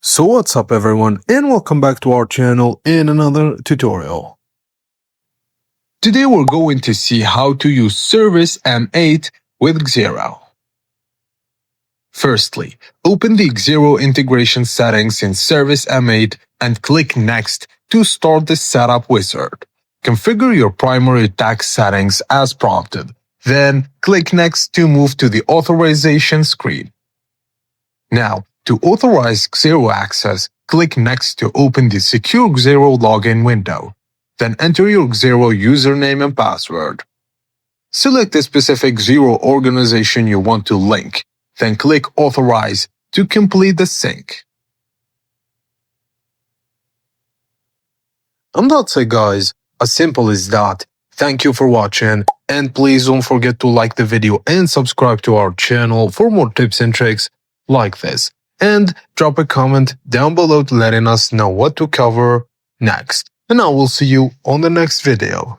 So what's up everyone, and welcome back to our channel in another tutorial. Today we're going to see how to use ServiceM8 with Xero. Firstly, open the Xero integration settings in ServiceM8 and click Next to start the setup wizard. Configure your primary tax settings as prompted. Then click Next to move to the authorization screen. Now, to authorize Xero access, click Next to open the Secure Xero login window. Then enter your Xero username and password. Select the specific Xero organization you want to link. Then click Authorize to complete the sync. And that's it guys, as simple as that. Thank you for watching, and please don't forget to like the video and subscribe to our channel for more tips and tricks like this. And drop a comment down below letting us know what to cover next. And I will see you on the next video.